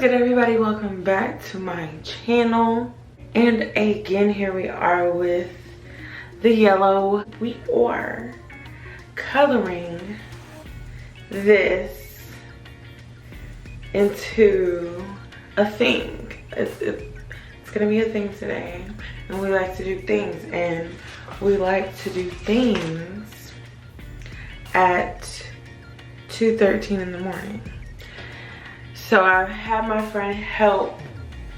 good, everybody? Welcome back to my channel. And again, here we are with the yellow. We are coloring this into a thing. It's gonna be a thing today, and we like to do things, and we like to do things at 2:13 in the morning. So I had my friend help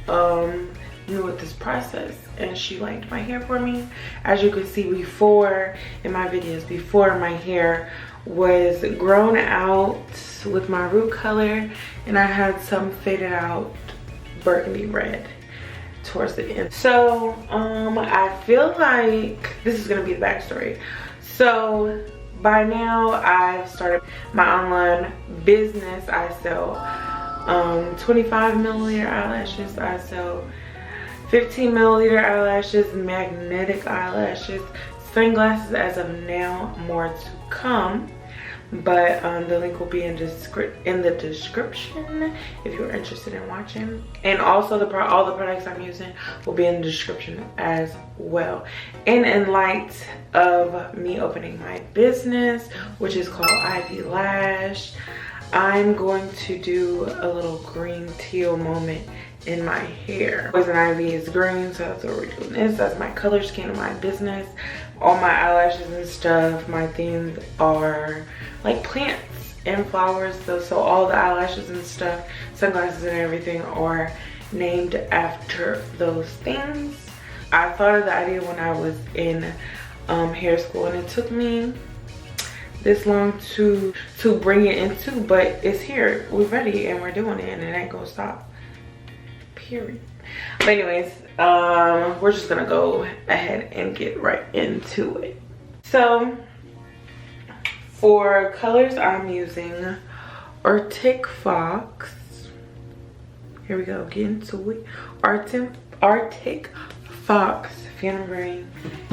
me with this process, and she liked my hair for me. As you can see before in my videos, before, my hair was grown out with my root color, and I had some faded out burgundy red towards the end. So I feel like this is gonna be the backstory. So by now I've started my online business. I sell 25 milliliter eyelashes. I sell 15 milliliter eyelashes, magnetic eyelashes, sunglasses as of now, more to come. But the link will be in the description if you're interested in watching. And also all the products I'm using will be in the description as well. And in light of me opening my business, which is called Ivy Lash, I'm going to do a little green teal moment in my hair. Poison Ivy is green, so that's what we're doing this. That's my color scheme of my business. All my eyelashes and stuff, my themes are like plants and flowers. So all the eyelashes and stuff, sunglasses and everything are named after those things. I thought of the idea when I was in hair school, and it took me this long to bring it into, but it's here. We're ready and we're doing it, and it ain't gonna stop, period. But anyways, we're just gonna go ahead and get right into it. So for colors, I'm using Arctic Fox. Here we go, get into it. Arctic Fox Phantom Green,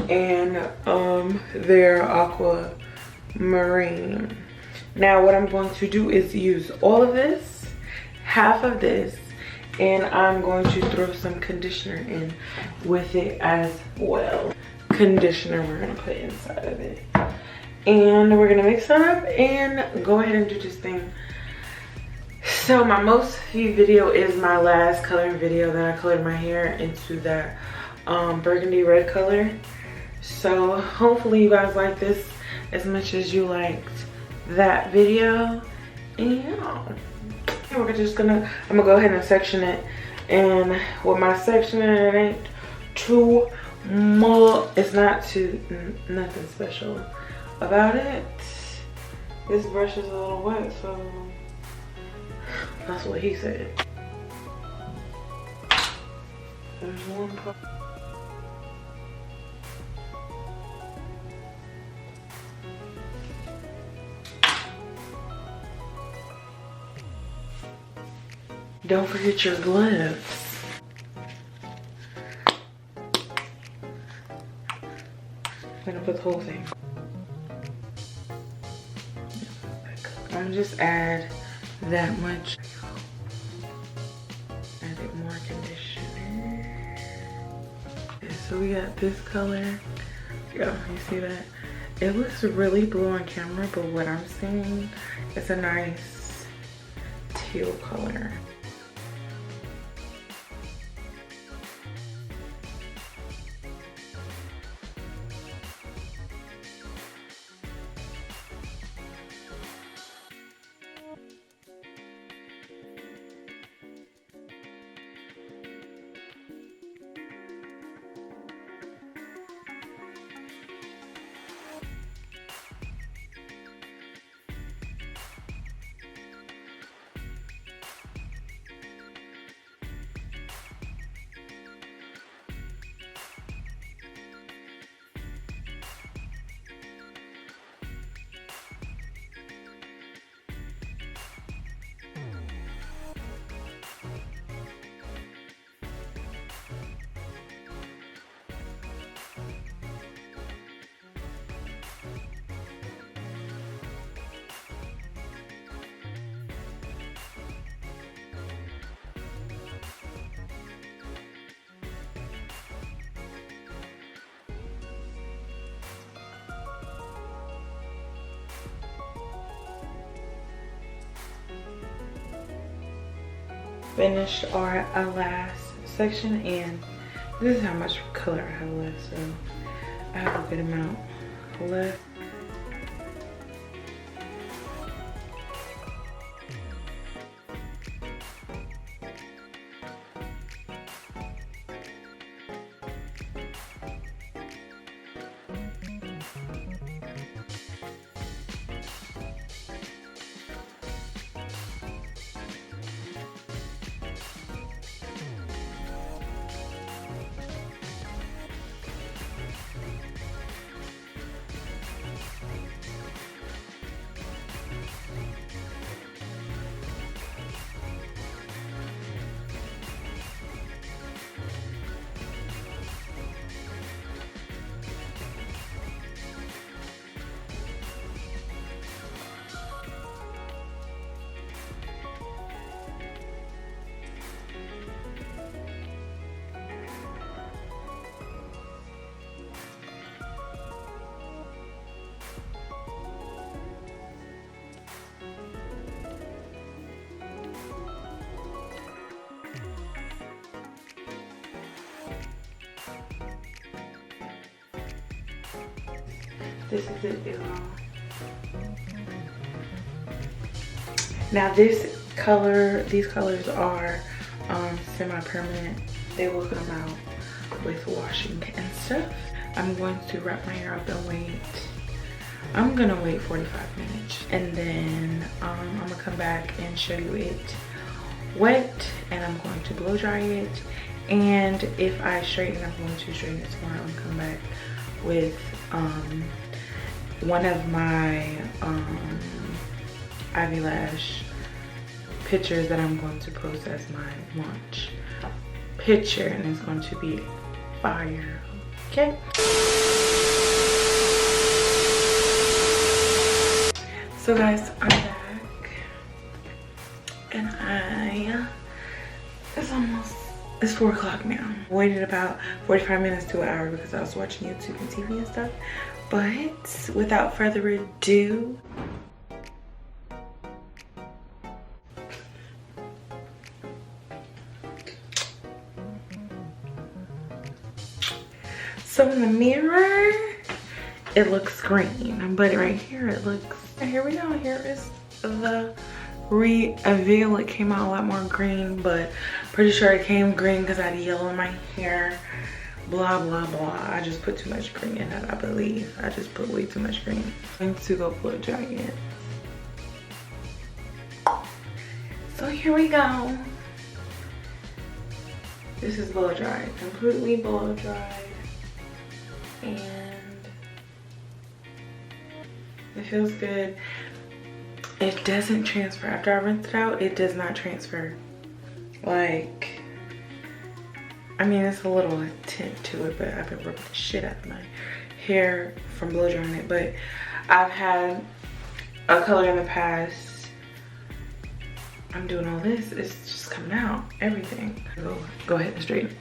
and their aquamarine. Now what I'm going to do is use all of this, half of this, and I'm going to throw some conditioner in with it as well. Conditioner we're gonna put inside of it, and we're gonna mix it up and go ahead and do this thing. So my most viewed video is my last coloring video that I colored my hair into that burgundy red color. So hopefully you guys like this as much as you liked that video. And yeah, we're just I'm gonna go ahead and section it. And with my sectioning, it ain't too much. It's not too nothing special about it. This brush is a little wet, so that's what he said. There's one part. Don't forget your gloves. I'm gonna put the whole thing. I'm just add that much. Add more conditioner. Okay, so we got this color. Yeah, you see that? It looks really blue on camera, but what I'm seeing is a nice teal color. finished our last section, and this is how much color I have left, so I have a good amount left. This is it, y'all. Now these colors are semi-permanent. They will come out with washing and stuff. I'm going to wrap my hair up and wait. I'm gonna wait 45 minutes, and then I'm gonna come back and show you it wet, and I'm going to blow dry it. And if I straighten, I'm going to straighten it tomorrow and come back with one of my Ivy Lash pictures that I'm going to post as my launch picture, and it's going to be fire. Okay. So guys, I'm back, and it's 4 o'clock now. Waited about 45 minutes to an hour because I was watching YouTube and TV and stuff. But without further ado, so in the mirror, it looks green, but right here it looks, here we go, here is the reveal. It came out a lot more green, but pretty sure it came green because I had yellow in my hair. Blah blah blah. I just put too much green in that, I believe. I just put way too much green. I'm going to go blow dry it. So here we go. This is blow dried, completely blow dried, and it feels good. It doesn't transfer. After I rinse it out, it does not transfer. Like, I mean, it's a little tint to it, but I've been rubbing the shit out of my hair from blow drying it. But I've had a color in the past. I'm doing all this. It's just coming out. Everything. Go ahead and straighten.